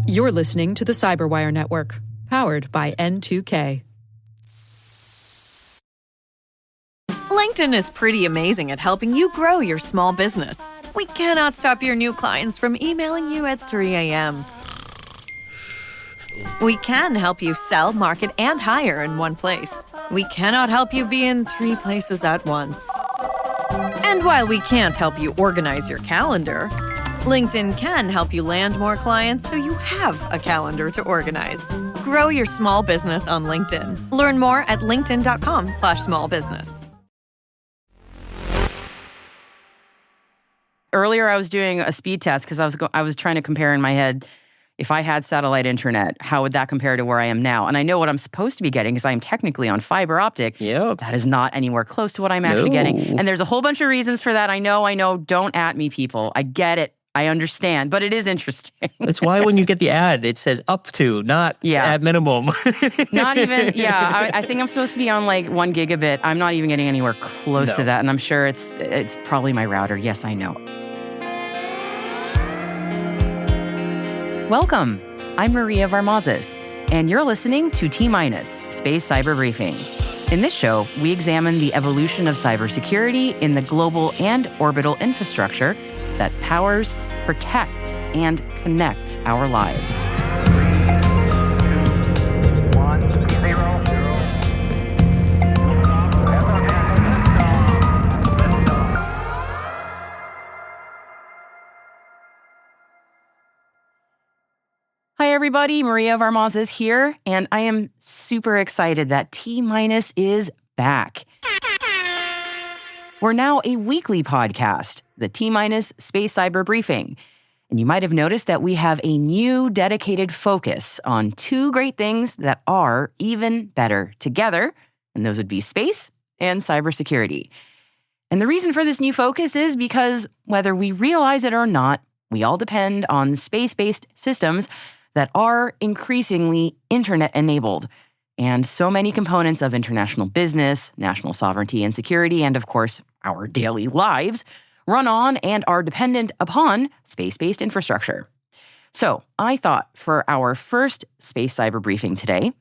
You're listening to the Cyberwire Network, powered by N2K. LinkedIn is pretty amazing at helping you grow your small business. We cannot stop your new clients from emailing you at 3 a.m. We can help you sell, market, and hire in one place. We cannot help you be in 3 places at once. And while we can't help you organize your calendar, LinkedIn can help you land more clients so you have a calendar to organize. Grow your small business on LinkedIn. Learn more at linkedin.com/smallbusiness. Earlier, I was doing a speed test because I was trying to compare in my head, if I had satellite internet, how would that compare to where I am now? And I know what I'm supposed to be getting because I'm technically on fiber optic. Yep. That is not anywhere close to what I'm actually getting. And there's a whole bunch of reasons for that. I know. Don't at me, people. I get it. I understand. But it is interesting. That's why when you get the ad, it says up to, not at minimum. Not even, I think I'm supposed to be on like 1 gigabit. I'm not even getting anywhere close to that. And I'm sure it's probably my router. Yes, I know. Welcome. I'm Maria Varmazes, and you're listening to T-Minus Space Cyber Briefing. In this show, we examine the evolution of cybersecurity in the global and orbital infrastructure that powers, protects, and connects our lives. 3, 2, 1, 0. Hi, everybody. Maria Varmazes here, and I am super excited that T-Minus is back. We're now a weekly podcast, the T-Minus Space Cyber Briefing. And you might have noticed that we have a new dedicated focus on 2 great things that are even better together, and those would be space and cybersecurity. And the reason for this new focus is because whether we realize it or not, we all depend on space-based systems that are increasingly internet-enabled. And so many components of international business, national sovereignty and security, and of course, our daily lives, run on and are dependent upon space-based infrastructure. So I thought for our first Space Cyber Briefing today,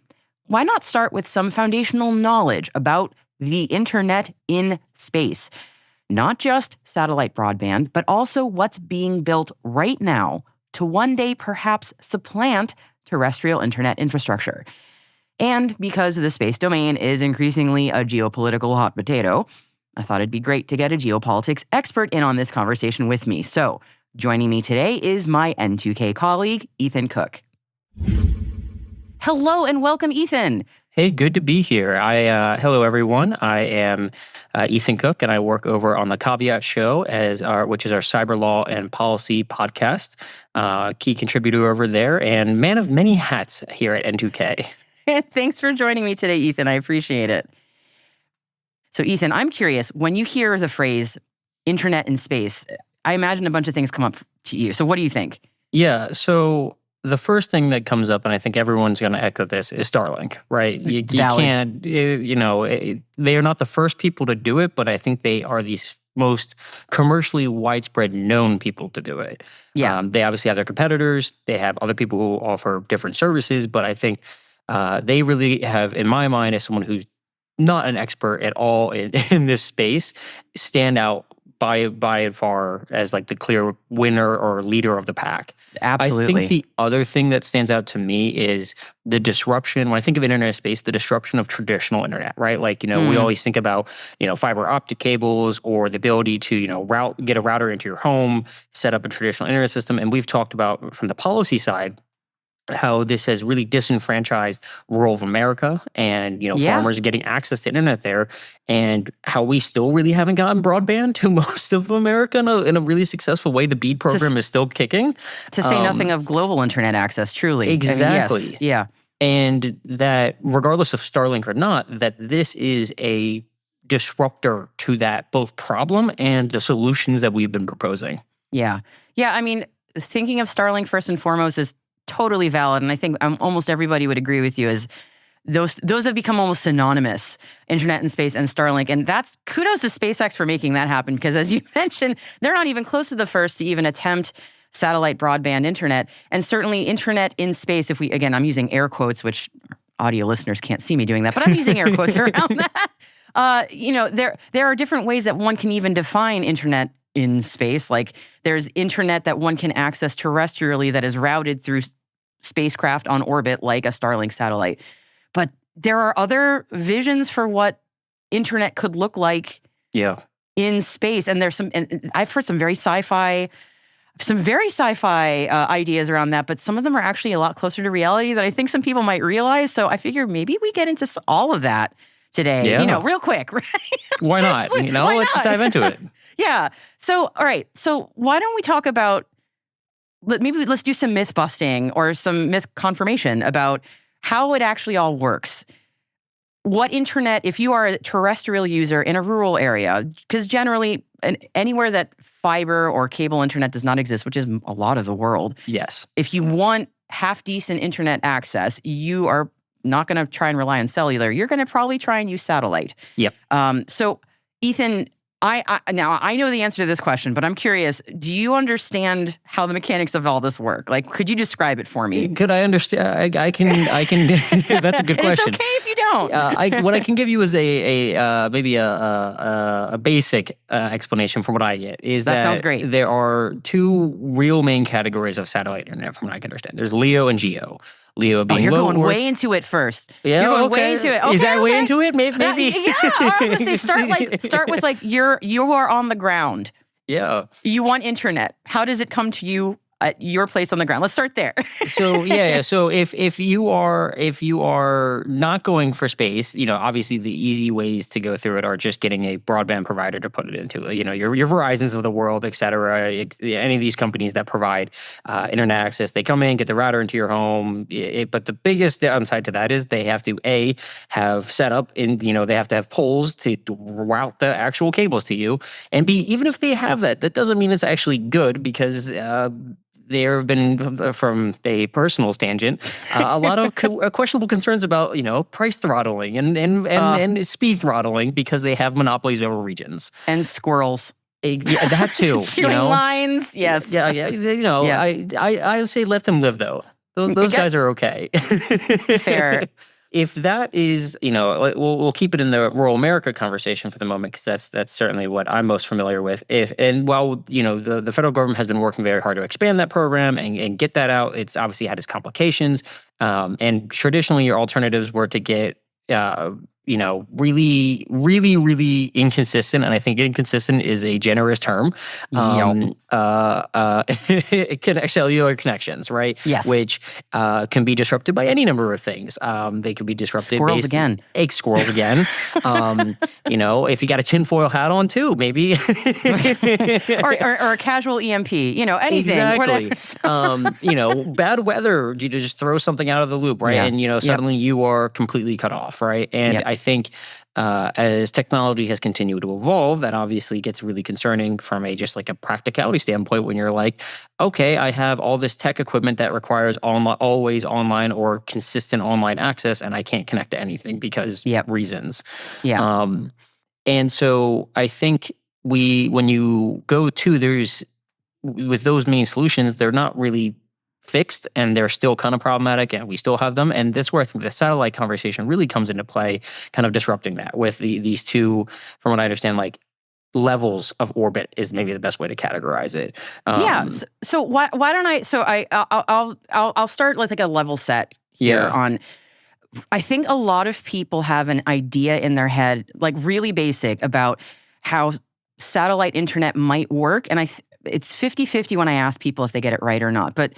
why not start with some foundational knowledge about the internet in space? Not just satellite broadband, but also what's being built right now to one day perhaps supplant terrestrial internet infrastructure. And because the space domain is increasingly a geopolitical hot potato, I thought it'd be great to get a geopolitics expert in on this conversation with me. So joining me today is my N2K colleague, Ethan Cook. Hello and welcome, Ethan. Hey, good to be here. Hello, everyone. I am Ethan Cook, and I work over on the Caveat Show, which is our cyber law and policy podcast. Key contributor over there, and man of many hats here at N2K. Thanks for joining me today, Ethan. I appreciate it. So, Ethan, I'm curious, when you hear the phrase internet in space, I imagine a bunch of things come up to you. So what do you think? Yeah, so the first thing that comes up, and I think everyone's going to echo this, is Starlink, right? You can't, they are not the first people to do it, but I think they are the most commercially widespread known people to do it. Yeah. They obviously have their competitors. They have other people who offer different services, but I think they really have, in my mind, as someone who's not an expert at all in this space, stand out by and far as like the clear winner or leader of the pack. Absolutely. I think the other thing that stands out to me is the disruption. When I think of internet space, the disruption of traditional internet, right? Like, we always think about, fiber optic cables or the ability to, get a router into your home, set up a traditional internet system. And we've talked about from the policy side, how this has really disenfranchised rural America and, farmers getting access to internet there, and how we still really haven't gotten broadband to most of America in a really successful way. The BEAD program is still kicking. To say nothing of global internet access, truly. Exactly. I mean, yes. Yeah. And that regardless of Starlink or not, that this is a disruptor to that both problem and the solutions that we've been proposing. Yeah. Yeah, I mean, thinking of Starlink first and foremost is totally valid, and I think almost everybody would agree with you, as those have become almost synonymous, internet in space and Starlink, and that's kudos to SpaceX for making that happen, because as you mentioned, they're not even close to the first to even attempt satellite broadband internet, and certainly internet in space. I'm using air quotes, which audio listeners can't see me doing that, but I'm using air quotes around that. There are different ways that one can even define internet in space. Like there's internet that one can access terrestrially that is routed through spacecraft on orbit, like a Starlink satellite. But there are other visions for what internet could look like in space. And and I've heard some very sci-fi ideas around that, but some of them are actually a lot closer to reality than I think some people might realize. So I figure maybe we get into all of that today, real quick, right? Why not? Let's just dive into it. Yeah. So, all right. So why don't we talk about, let's do some myth busting or some myth confirmation about how it actually all works. What internet, if you are a terrestrial user in a rural area, because generally anywhere that fiber or cable internet does not exist, which is a lot of the world. Yes. If you want half-decent internet access, you are not going to try and rely on cellular. You're going to probably try and use satellite. Yep. So, Ethan, I know the answer to this question, but I'm curious, do you understand how the mechanics of all this work? Like, could you describe it for me? Could I understand? I can. That's a good question. It's okay if you don't. What I can give you is maybe a basic explanation from what I get is that sounds great. There are two real main categories of satellite internet from what I can understand. There's LEO and GEO. LEO being you're low going Earth. way into it first. Yeah, you're going okay. way into it. Okay, is that way okay. into it? Maybe. Yeah, I was gonna say start with like you are on the ground. Yeah. You want internet. How does it come to you at your place on the ground? Let's start there. So so if you are not going for space, obviously the easy ways to go through it are just getting a broadband provider to put it into. Your Verizons of the world, et cetera. Any of these companies that provide internet access, they come in, get the router into your home. But the biggest downside to that is they have to have set up in they have to have poles to route the actual cables to you, and B, even if they have that doesn't mean it's actually good because there have been, from a personal tangent, a lot of questionable concerns about, price throttling and speed throttling because they have monopolies over regions. And squirrels. Yeah, that too. Shooting lines, yes. Yeah. I say let them live though. Those guys are okay. Fair. If that is, we'll keep it in the rural America conversation for the moment because that's certainly what I'm most familiar with. While the federal government has been working very hard to expand that program and get that out, it's obviously had its complications. And traditionally, your alternatives were to get really, really, really inconsistent, and I think inconsistent is a generous term. Cellular connections, right? Yes. Which can be disrupted by any number of things. They could be disrupted. Squirrels again. Squirrels again. If you got a tinfoil hat on too, maybe. or a casual EMP. Anything. Exactly. Bad weather. You just throw something out of the loop, right? Yeah. And suddenly you are completely cut off, right? And I think as technology has continued to evolve, that obviously gets really concerning from a practicality standpoint when you're like, okay, I have all this tech equipment that requires always online or consistent online access, and I can't connect to anything because reasons. Yeah. And so I think when you go to with those main solutions, they're not really fixed and they're still kind of problematic and we still have them. And that's where I think the satellite conversation really comes into play, kind of disrupting that with these two, from what I understand, levels of orbit is maybe the best way to categorize it. So why don't I'll start with a level set here on. I think a lot of people have an idea in their head, really basic, about how satellite internet might work. And it's 50-50 when I ask people if they get it right or not. But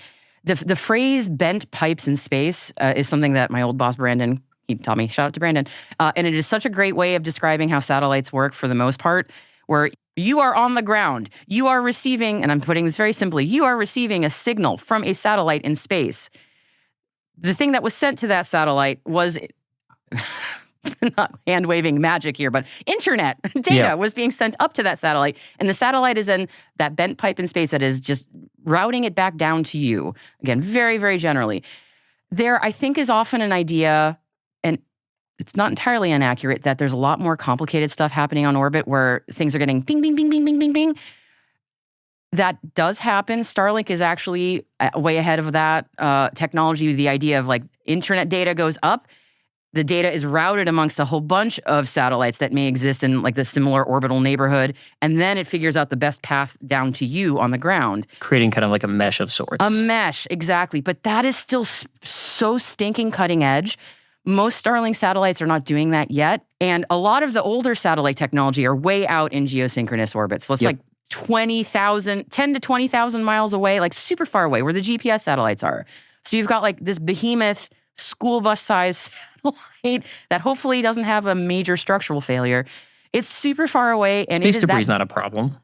the phrase bent pipes in space is something that my old boss, Brandon, he taught me. Shout out to Brandon. And it is such a great way of describing how satellites work for the most part, where you are on the ground. You are receiving, and I'm putting this very simply, you are receiving a signal from a satellite in space. The thing that was sent to that satellite was, not hand-waving magic here, but internet data was being sent up to that satellite. And the satellite is in that bent pipe in space that is just routing it back down to you. Again, very, very generally. There, I think, is often an idea, and it's not entirely inaccurate, that there's a lot more complicated stuff happening on orbit where things are getting bing, bing, bing, bing, bing, bing, bing. That does happen. Starlink is actually way ahead of that technology. The idea of like internet data goes up. The data is routed amongst a whole bunch of satellites that may exist in like the similar orbital neighborhood. And then it figures out the best path down to you on the ground. Creating kind of like a mesh of sorts. A mesh, exactly. But that is still so stinking cutting edge. Most Starlink satellites are not doing that yet. And a lot of the older satellite technology are way out in geosynchronous orbits. So it's like 10 to 20,000 miles away, like super far away where the GPS satellites are. So you've got like this behemoth school bus size satellite that hopefully doesn't have a major structural failure. It's super far away. And space debris is not a problem.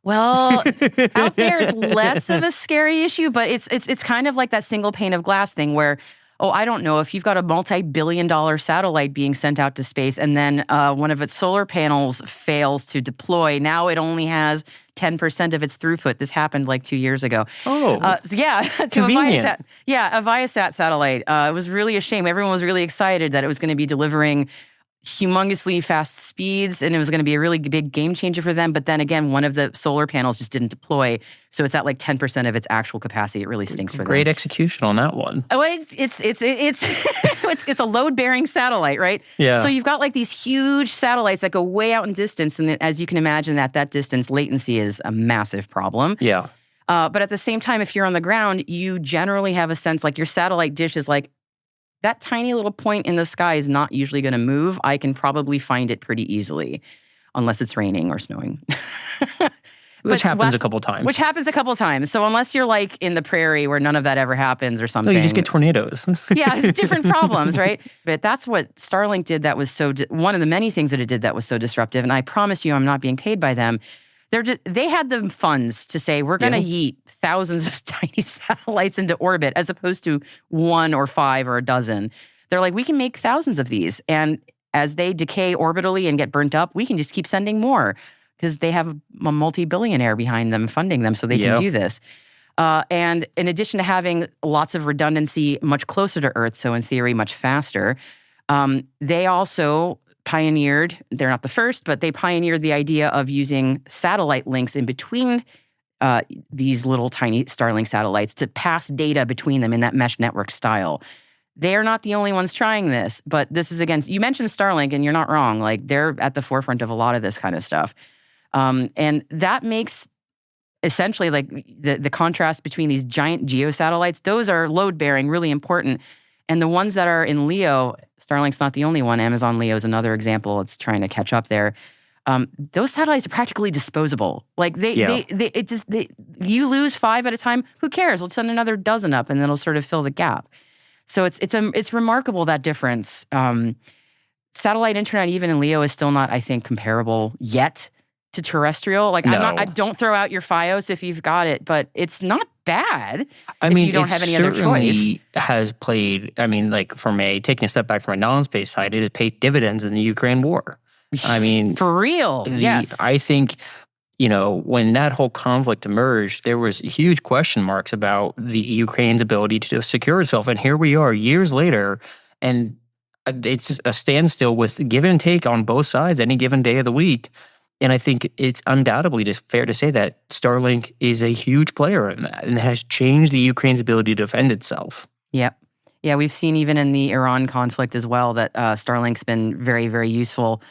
Well, out there it's less of a scary issue, but it's kind of like that single pane of glass thing where, I don't know, if you've got a multi-billion-dollar satellite being sent out to space and then one of its solar panels fails to deploy, now it only has 10% of its throughput. This happened like 2 years ago. Convenient. A Viasat satellite. It was really a shame. Everyone was really excited that it was going to be delivering humongously fast speeds, and it was going to be a really big game changer for them. But then again, one of the solar panels just didn't deploy, so it's at like 10% of its actual capacity. It really stinks for them. Great execution on that one. Oh, it's it's a load-bearing satellite, right? Yeah. So you've got like these huge satellites that go way out in distance, and as you can imagine, that distance latency is a massive problem. Yeah. But at the same time, if you're on the ground, you generally have a sense like your satellite dish is like, that tiny little point in the sky is not usually going to move. I can probably find it pretty easily, unless it's raining or snowing. Which happens a couple times. Which happens a couple times. So unless you're like in the prairie where none of that ever happens or something. No, you just get tornadoes. Yeah, it's different problems, right? But that's what Starlink did that was one of the many things that it did that was so disruptive. And I promise you I'm not being paid by them. They had the funds to say, we're going to yeet thousands of tiny satellites into orbit as opposed to 1 or 5 or a dozen. They're like, we can make thousands of these. And as they decay orbitally and get burnt up, we can just keep sending more because they have a multi-billionaire behind them funding them so they can do this. And in addition to having lots of redundancy much closer to Earth, so in theory much faster, they also pioneered, they're not the first, but they pioneered the idea of using satellite links in between these little tiny Starlink satellites to pass data between them in that mesh network style. They are not the only ones trying this, but this is, again, you mentioned Starlink and you're not wrong. Like they're at the forefront of a lot of this kind of stuff. And that makes essentially like the contrast between these giant geosatellites, those are load-bearing, really important. And the ones that are in LEO, Starlink's not the only one. Amazon LEO is another example. It's trying to catch up there. Those satellites are practically disposable. Like you lose 5 at a time. Who cares? We'll send another dozen up, and then it'll sort of fill the gap. So it's remarkable, that difference. Satellite internet, even in LEO, is still not, I think, comparable yet to terrestrial. Like I don't throw out your FiOS if you've got it, but it's not bad. I mean, you don't have any other choice. Has played. I mean, like taking a step back from a non-space side, it has paid dividends in the Ukraine war. I mean, for real. Yes, I think when that whole conflict emerged, there was huge question marks about the Ukraine's ability to secure itself, and here we are years later, and it's just a standstill with give and take on both sides any given day of the week. And I think it's undoubtedly just fair to say that Starlink is a huge player in that and has changed the Ukraine's ability to defend itself. Yep. Yeah, we've seen even in the Iran conflict as well that Starlink's been very, very useful.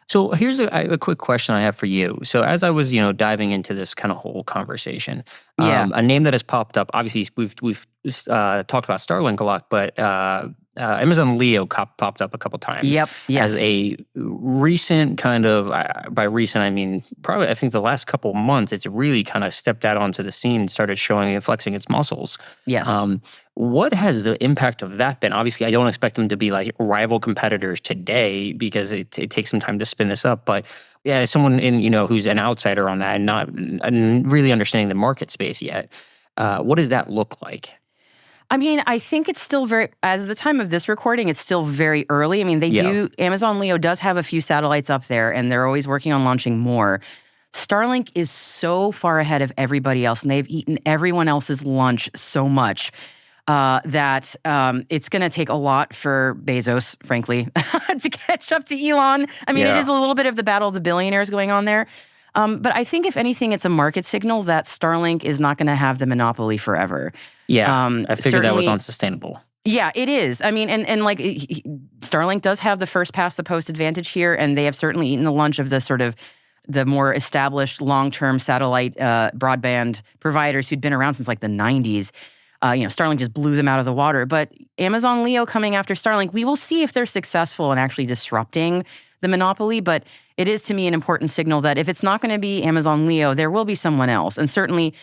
So here's a quick question I have for you. So as I was, diving into this kind of whole conversation, a name that has popped up, obviously we've talked about Starlink a lot, but Amazon LEO popped up a couple times. Yep. Yes. As a recent kind of, by recent I mean probably I think the last couple of months, it's really kind of stepped out onto the scene and started showing and flexing its muscles. Yes. What has the impact of that been? Obviously, I don't expect them to be like rival competitors today because it takes some time to spin this up. But yeah, as someone who's an outsider on that and not really understanding the market space yet, what does that look like? I mean, I think it's still as the time of this recording, it's still very early. I mean, Amazon LEO does have a few satellites up there, and they're always working on launching more. Starlink is so far ahead of everybody else, and they've eaten everyone else's lunch so much that it's going to take a lot for Bezos, frankly, to catch up to Elon. I mean, it is a little bit of the battle of the billionaires going on there. But I think if anything, it's a market signal that Starlink is not going to have the monopoly forever. Yeah, I figured that was certainly- unsustainable. Yeah, it is. I mean, and like Starlink does have the first past the post advantage here, and they have certainly eaten the lunch of the sort of the more established long-term satellite broadband providers who'd been around since like the 90s. Starlink just blew them out of the water. But Amazon Leo coming after Starlink, we will see if they're successful in actually disrupting the monopoly. But it is to me an important signal that if it's not going to be Amazon Leo, there will be someone else. And certainly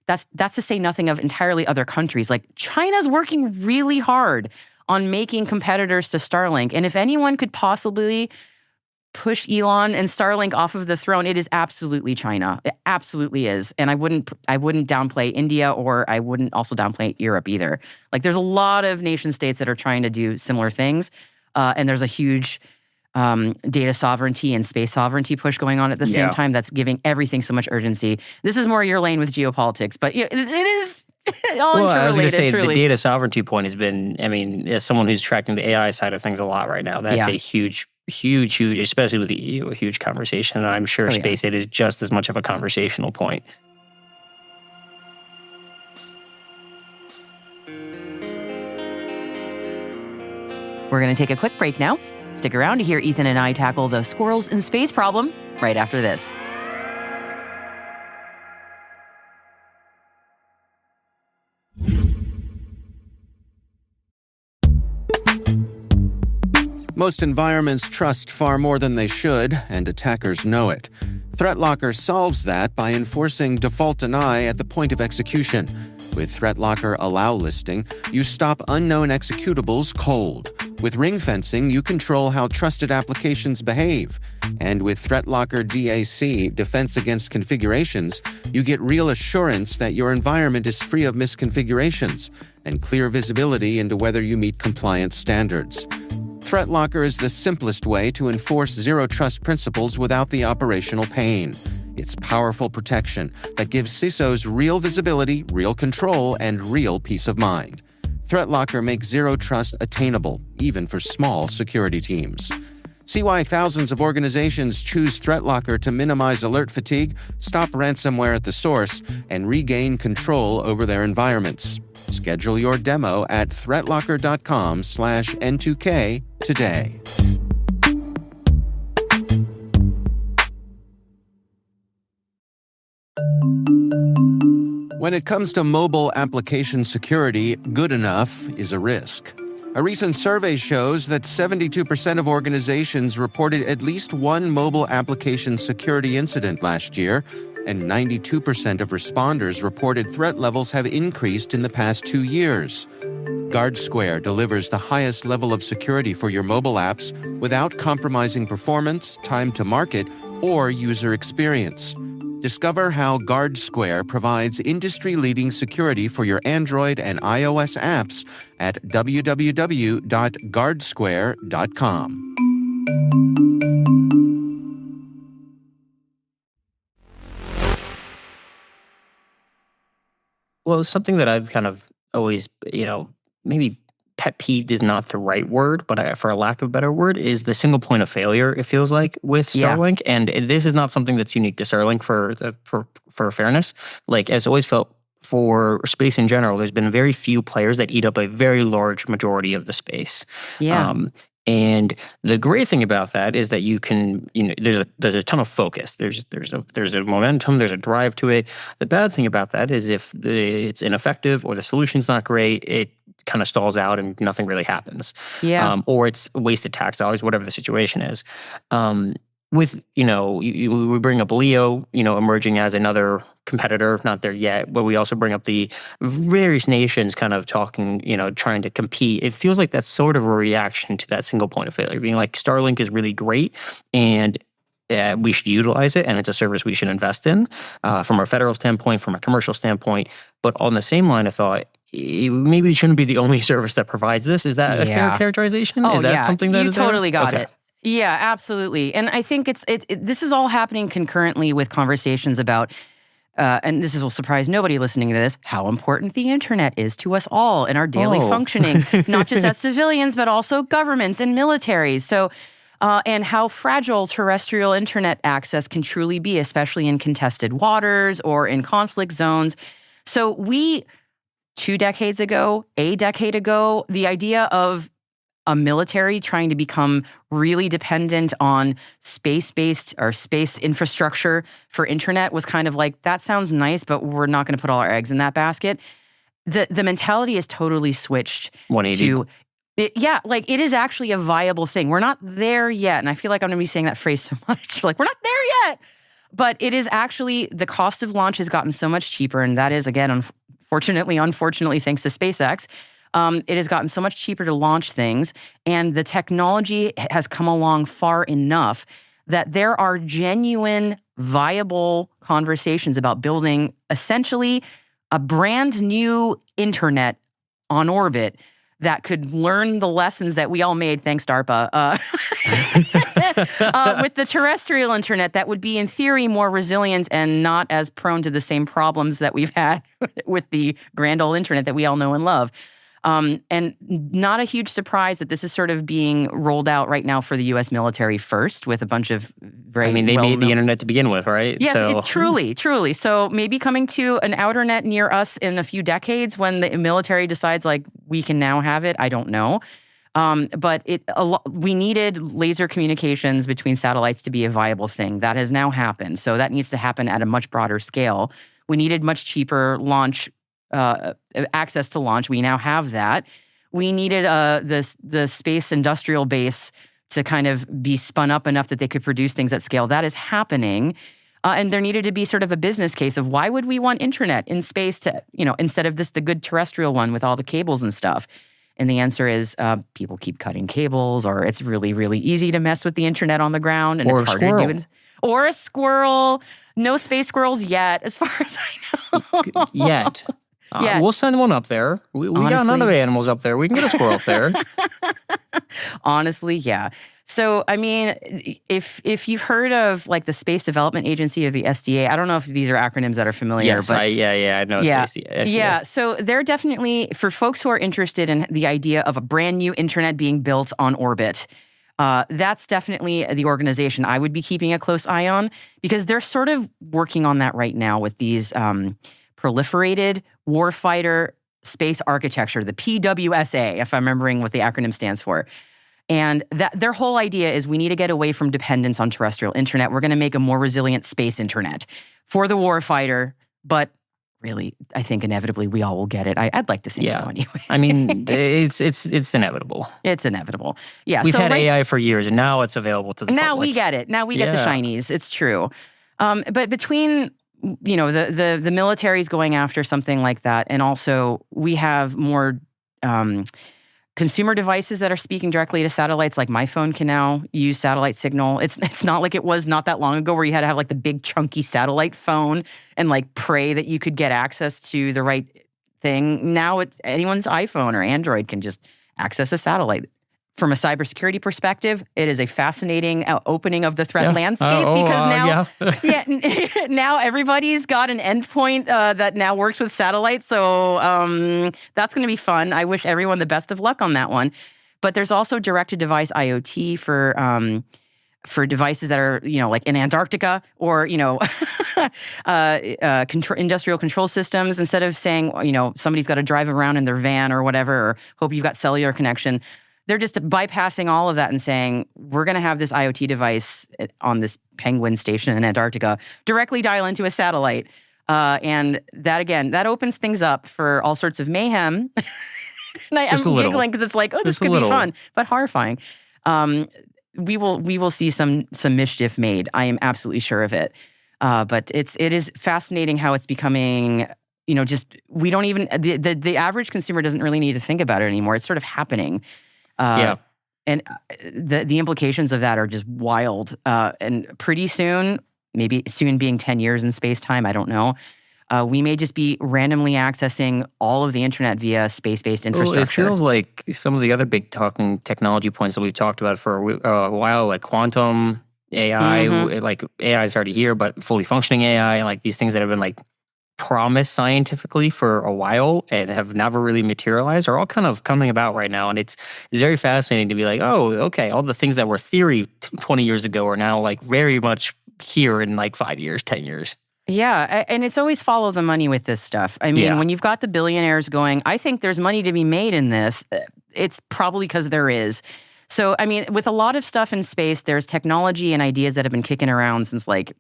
that's to say nothing of entirely other countries. Like China's working really hard on making competitors to Starlink. And if anyone could possibly push Elon and Starlink off of the throne, it is absolutely China. It absolutely is. And I wouldn't downplay India, or I wouldn't also downplay Europe either. Like there's a lot of nation states that are trying to do similar things. And there's a huge data sovereignty and space sovereignty push going on at the same time that's giving everything so much urgency. This is more your lane with geopolitics, but it is all interrelated. I was going to say, truly. the data sovereignty point has been, I mean, as someone who's tracking the AI side of things a lot right now, that's a huge, especially with the EU, a huge conversation. And I'm sure space aid is just as much of a conversational point. We're going to take a quick break now. Stick around to hear Ethan and I tackle the squirrels in space problem right after this. Most environments trust far more than they should, and attackers know it. ThreatLocker solves that by enforcing default deny at the point of execution. With ThreatLocker Allow listing, you stop unknown executables cold. With ring fencing, you control how trusted applications behave. And with ThreatLocker DAC, Defense Against Configurations, you get real assurance that your environment is free of misconfigurations and clear visibility into whether you meet compliance standards. ThreatLocker is the simplest way to enforce zero-trust principles without the operational pain. It's powerful protection that gives CISOs real visibility, real control, and real peace of mind. ThreatLocker makes zero trust attainable, even for small security teams. See why thousands of organizations choose ThreatLocker to minimize alert fatigue, stop ransomware at the source, and regain control over their environments. Schedule your demo at threatlocker.com/N2K today. When it comes to mobile application security, good enough is a risk. A recent survey shows that 72% of organizations reported at least one mobile application security incident last year, and 92% of responders reported threat levels have increased in the past 2 years. GuardSquare delivers the highest level of security for your mobile apps without compromising performance, time to market, or user experience. Discover how GuardSquare provides industry-leading security for your Android and iOS apps at www.guardsquare.com. Well, something that I've kind of always, maybe pet peeved is not the right word, but for a lack of a better word, is the single point of failure, it feels like, with Starlink. And this is not something that's unique to Starlink for fairness. Like, as always felt, for space in general, there's been very few players that eat up a very large majority of the space. Yeah. And the great thing about that is that you can, there's a ton of focus. There's a momentum. There's a drive to it. The bad thing about that is if it's ineffective or the solution's not great, it kind of stalls out and nothing really happens. Yeah. Or it's wasted tax dollars, whatever the situation is. With, we bring up Leo, emerging as another competitor, not there yet, but we also bring up the various nations kind of talking, trying to compete. It feels like that's sort of a reaction to that single point of failure, being like, Starlink is really great and we should utilize it, and it's a service we should invest in from a federal standpoint, from a commercial standpoint. But on the same line of thought, maybe it shouldn't be the only service that provides this. Is that a fair characterization? Oh, is that something that you is there? totally got Okay. it. Yeah, absolutely. And I think this is all happening concurrently with conversations about, and this will surprise nobody listening to this, how important the internet is to us all in our daily functioning, not just as civilians, but also governments and militaries. So and how fragile terrestrial internet access can truly be, especially in contested waters or in conflict zones. So a decade ago, the idea of a military trying to become really dependent on space-based or space infrastructure for internet was kind of like, that sounds nice, but we're not going to put all our eggs in that basket. The mentality is totally switched 180. to, like it is actually a viable thing. We're not there yet. And I feel like I'm going to be saying that phrase so much. Like, we're not there yet. But it is actually, the cost of launch has gotten so much cheaper. And that is, again, unfortunately, thanks to SpaceX. It has gotten so much cheaper to launch things. And the technology has come along far enough that there are genuine, viable conversations about building essentially a brand new internet on orbit that could learn the lessons that we all made, thanks DARPA, with the terrestrial internet that would be, in theory, more resilient and not as prone to the same problems that we've had with the grand old internet that we all know and love. And not a huge surprise that this is sort of being rolled out right now for the U.S. military first, with a bunch of very they made the internet to begin with, right? Yes, truly. So maybe coming to an outer net near us in a few decades when the military decides, like, we can now have it. I don't know. But we needed laser communications between satellites to be a viable thing. That has now happened. So that needs to happen at a much broader scale. We needed much cheaper launch access to launch. We now have that. We needed the space industrial base to kind of be spun up enough that they could produce things at scale. That is happening. And there needed to be sort of a business case of why would we want internet in space to, instead of the good terrestrial one with all the cables and stuff. And the answer is people keep cutting cables, or it's really, really easy to mess with the internet on the ground. And or it's a harder squirrel. to do it. Or a squirrel. No space squirrels yet, as far as I know. Yet. Yeah. We'll send one up there. We got none of the animals up there. We can get a squirrel up there. Honestly, yeah. So, I mean, if you've heard of like the Space Development Agency or the SDA, I don't know if these are acronyms that are familiar. Yes, but I know it's SDA. Yeah, so they're definitely, for folks who are interested in the idea of a brand new internet being built on orbit, that's definitely the organization I would be keeping a close eye on, because they're sort of working on that right now with these proliferated warfighter space architecture, the PWSA, if I'm remembering what the acronym stands for. And that their whole idea is we need to get away from dependence on terrestrial internet. We're going to make a more resilient space internet for the warfighter, but really, I think inevitably we all will get it. I'd like to think so anyway. I mean, it's inevitable. It's inevitable. Yeah. We've had AI for years, and now it's available to the public. Now we get it. Now we get the shinies. It's true. But between the military's going after something like that, and also we have more consumer devices that are speaking directly to satellites. Like my phone can now use satellite signal. It's not like it was not that long ago where you had to have like the big chunky satellite phone and like pray that you could get access to the right thing. Now it's anyone's iPhone or Android can just access a satellite. From a cybersecurity perspective, it is a fascinating opening of the threat landscape because now, now everybody's got an endpoint that now works with satellites. So that's going to be fun. I wish everyone the best of luck on that one. But there's also direct-to-device IoT for devices that are, like in Antarctica or, industrial control systems. Instead of saying, somebody's got to drive around in their van or whatever, or hope you've got cellular connection. They're just bypassing all of that and saying, we're going to have this IoT device on this penguin station in Antarctica directly dial into a satellite. And that, again, that opens things up for all sorts of mayhem. And I'm giggling because it's like, oh, this could be fun, but horrifying. We will see some mischief made. I am absolutely sure of it. But it is fascinating how it's becoming, we don't even, the average consumer doesn't really need to think about it anymore. It's sort of happening. And the implications of that are just wild. And pretty soon, maybe soon being 10 years in space time, I don't know, we may just be randomly accessing all of the internet via space-based infrastructure. Well, it feels like some of the other big talking technology points that we've talked about for a while, like quantum AI, like AI is already here, but fully functioning AI, like these things that have been like promised scientifically for a while and have never really materialized are all kind of coming about right now. And it's very fascinating to be like, oh, okay, all the things that were theory 20 years ago are now like very much here in like 5 years, 10 years. Yeah, and it's always follow the money with this stuff. I mean, when you've got the billionaires going, I think there's money to be made in this, it's probably because there is. So, I mean, with a lot of stuff in space, there's technology and ideas that have been kicking around since like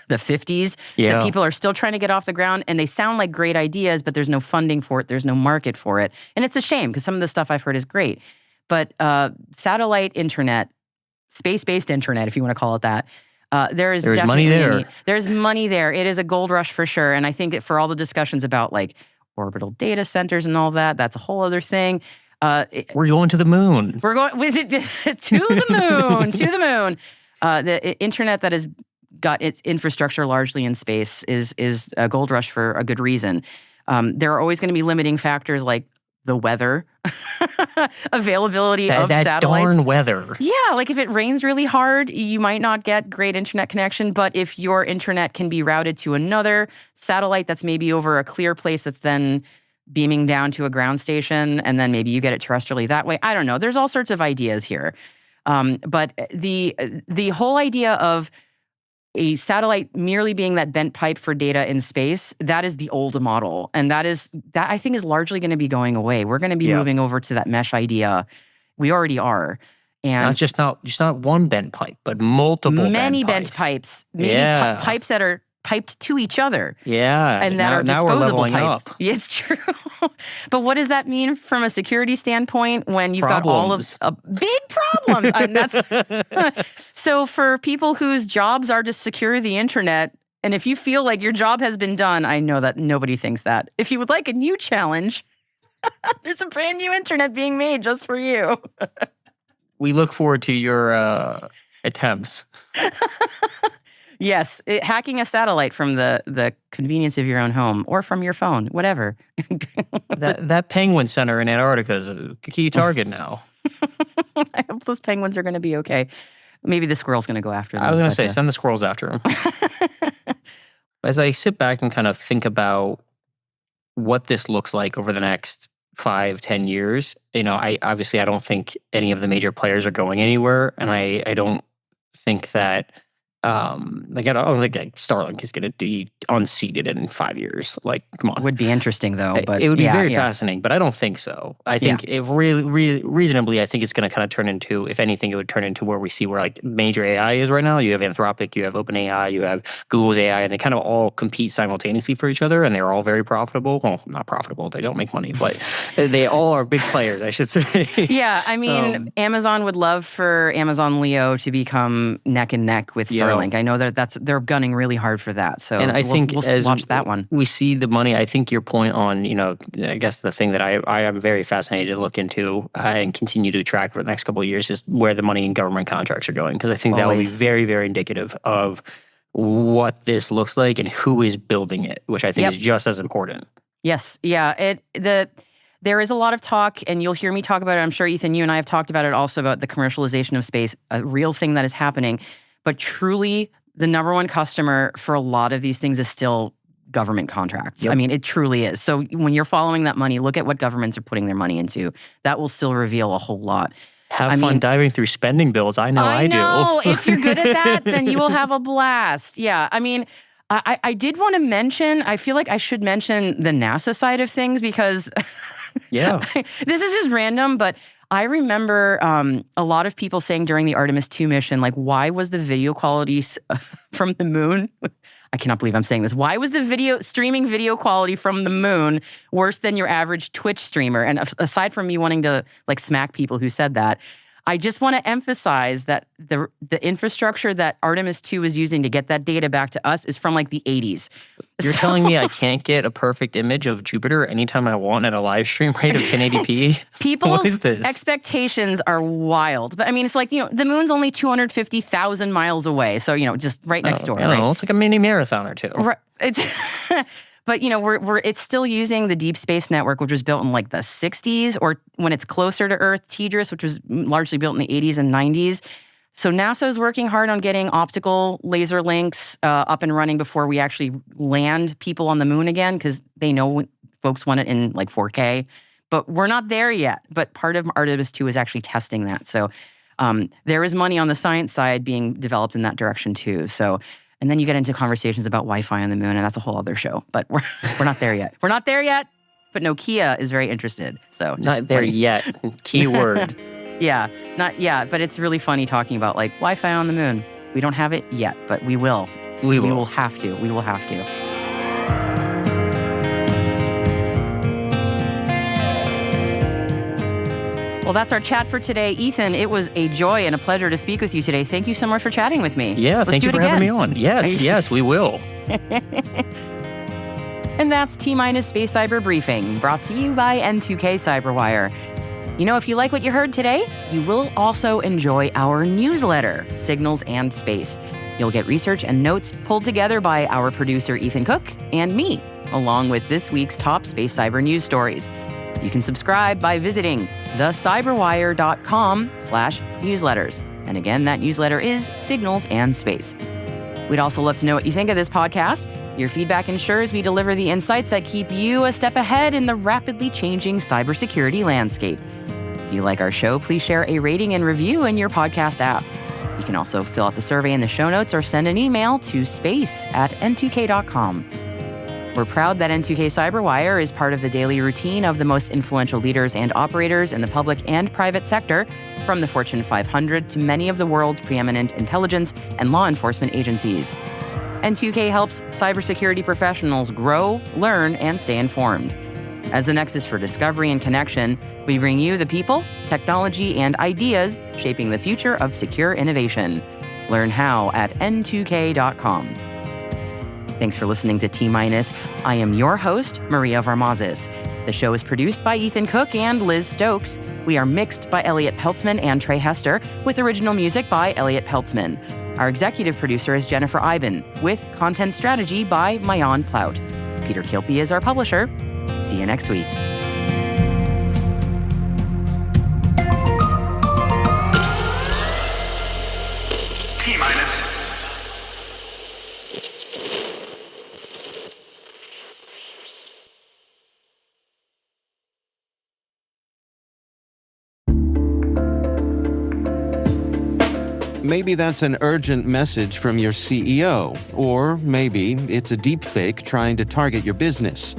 the 50s that people are still trying to get off the ground, and they sound like great ideas, but there's no funding for it. There's no market for it. And it's a shame because some of the stuff I've heard is great. But satellite internet, space-based internet, if you want to call it that, there's money there. There's money there. It is a gold rush for sure. And I think for all the discussions about like orbital data centers and all that, that's a whole other thing. We're going to the moon. We're going to the moon, to the moon. The internet that has got its infrastructure largely in space is a gold rush for a good reason. There are always going to be limiting factors like the weather, availability of that satellites. Darn weather. Yeah, like if it rains really hard, you might not get great internet connection. But if your internet can be routed to another satellite that's maybe over a clear place that's then beaming down to a ground station, and then maybe you get it terrestrially that way. I don't know. There's all sorts of ideas here. But the whole idea of a satellite merely being that bent pipe for data in space, that is the old model. And that I think is largely going to be going away. We're going to be moving over to that mesh idea. We already are. And just not one bent pipe, but multiple many bent pipes. Maybe pipes that are piped to each other. Yeah. And that are disposable we're leveling pipes. up. It's true. But what does that mean from a security standpoint when you've got all of big problems? So for people whose jobs are to secure the internet, and if you feel like your job has been done, I know that nobody thinks that. If you would like a new challenge, there's a brand new internet being made just for you. We look forward to your attempts. Yes, hacking a satellite from the convenience of your own home or from your phone, whatever. that penguin center in Antarctica is a key target now. I hope those penguins are going to be okay. Maybe the squirrel's going to go after them. I was going to say, send the squirrels after them. As I sit back and kind of think about what this looks like over the next 5-10 years, I don't think any of the major players are going anywhere, and I don't think that I don't think Starlink is going to be unseated in 5 years. Like, come on. Would be interesting though. But it would be very fascinating, but I don't think so. I think it really reasonably, I think it's going to kind of turn into, if anything, it would turn into where we see where like major AI is right now. You have Anthropic, you have OpenAI, you have Google's AI, and they kind of all compete simultaneously for each other, and they're all very profitable. Well, not profitable. They don't make money, but they all are big players, I should say. Yeah, I mean, Amazon would love for Amazon Leo to become neck and neck with Starlink. I know that they're gunning really hard for that. So and I think we'll as watch that one. We see the money. I think your point on, I guess the thing that I am very fascinated to look into and continue to track for the next couple of years is where the money in government contracts are going. Because I think that will be very, very indicative of what this looks like and who is building it, which I think is just as important. Yes. Yeah. There is a lot of talk, and you'll hear me talk about it. I'm sure, Ethan, you and I have talked about it also, about the commercialization of space, a real thing that is happening. But truly, the number one customer for a lot of these things is still government contracts. Yep. I mean, it truly is. So when you're following that money, look at what governments are putting their money into. That will still reveal a whole lot. Have fun diving through spending bills. I know. If you're good at that, then you will have a blast. Yeah. I mean, I did want to mention, I feel like I should mention the NASA side of things because this is just random, but I remember a lot of people saying during the Artemis 2 mission, like, why was the video quality from the moon? I cannot believe I'm saying this. Why was the streaming video quality from the moon worse than your average Twitch streamer? And aside from me wanting to like smack people who said that, I just want to emphasize that the infrastructure that Artemis 2 is using to get that data back to us is from like the 80s. You're telling me I can't get a perfect image of Jupiter anytime I want at a live stream rate of 1080p? People's expectations are wild. But I mean, it's like, the moon's only 250,000 miles away. So, just right next door. Right? It's like a mini marathon or two. Right. But, it's still using the Deep Space Network, which was built in like the 60s, or when it's closer to Earth, TDRS, which was largely built in the 80s and 90s. So NASA is working hard on getting optical laser links up and running before we actually land people on the moon again, because they know folks want it in like 4K. But we're not there yet. But part of Artemis 2 is actually testing that. So there is money on the science side being developed in that direction too. So, and then you get into conversations about Wi-Fi on the moon, and that's a whole other show. But we're not there yet. We're not there yet. But Nokia is very interested. So Not there yet. Keyword. Yeah, not yet, but it's really funny talking about like Wi-Fi on the moon. We don't have it yet, but we will. We will. We will have to. We will have to. Well, that's our chat for today. Ethan, it was a joy and a pleasure to speak with you today. Thank you so much for chatting with me. Yeah, thank you for having me on. Yes, we will. And that's T-Minus Space Cyber Briefing, brought to you by N2K Cyberwire. You know, if you like what you heard today, you will also enjoy our newsletter, Signals and Space. You'll get research and notes pulled together by our producer, Ethan Cook, and me, along with this week's top space cyber news stories. You can subscribe by visiting thecyberwire.com/newsletters. And again, that newsletter is Signals and Space. We'd also love to know what you think of this podcast. Your feedback ensures we deliver the insights that keep you a step ahead in the rapidly changing cybersecurity landscape. If you like our show, please share a rating and review in your podcast app. You can also fill out the survey in the show notes or send an email to space@n2k.com. We're proud that N2K Cyberwire is part of the daily routine of the most influential leaders and operators in the public and private sector, from the Fortune 500 to many of the world's preeminent intelligence and law enforcement agencies. N2K helps cybersecurity professionals grow, learn, and stay informed. As the nexus for discovery and connection, we bring you the people, technology, and ideas shaping the future of secure innovation. Learn how at n2k.com. Thanks for listening to T-Minus. I am your host, Maria Varmazes. The show is produced by Ethan Cook and Liz Stokes. We are mixed by Elliot Peltzman and Trey Hester, with original music by Elliot Peltzman. Our executive producer is Jennifer Iben, with content strategy by Mayan Plout. Peter Kilpie is our publisher. See you next week. T-minus. Maybe that's an urgent message from your CEO, or maybe it's a deepfake trying to target your business.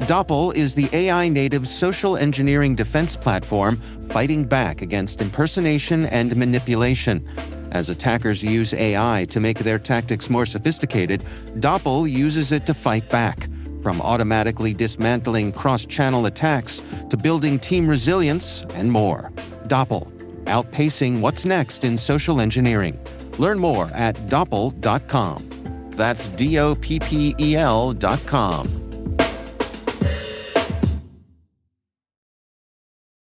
Doppel is the AI-native social engineering defense platform fighting back against impersonation and manipulation. As attackers use AI to make their tactics more sophisticated, Doppel uses it to fight back, from automatically dismantling cross-channel attacks to building team resilience and more. Doppel, outpacing what's next in social engineering. Learn more at doppel.com. That's DOPPEL.com.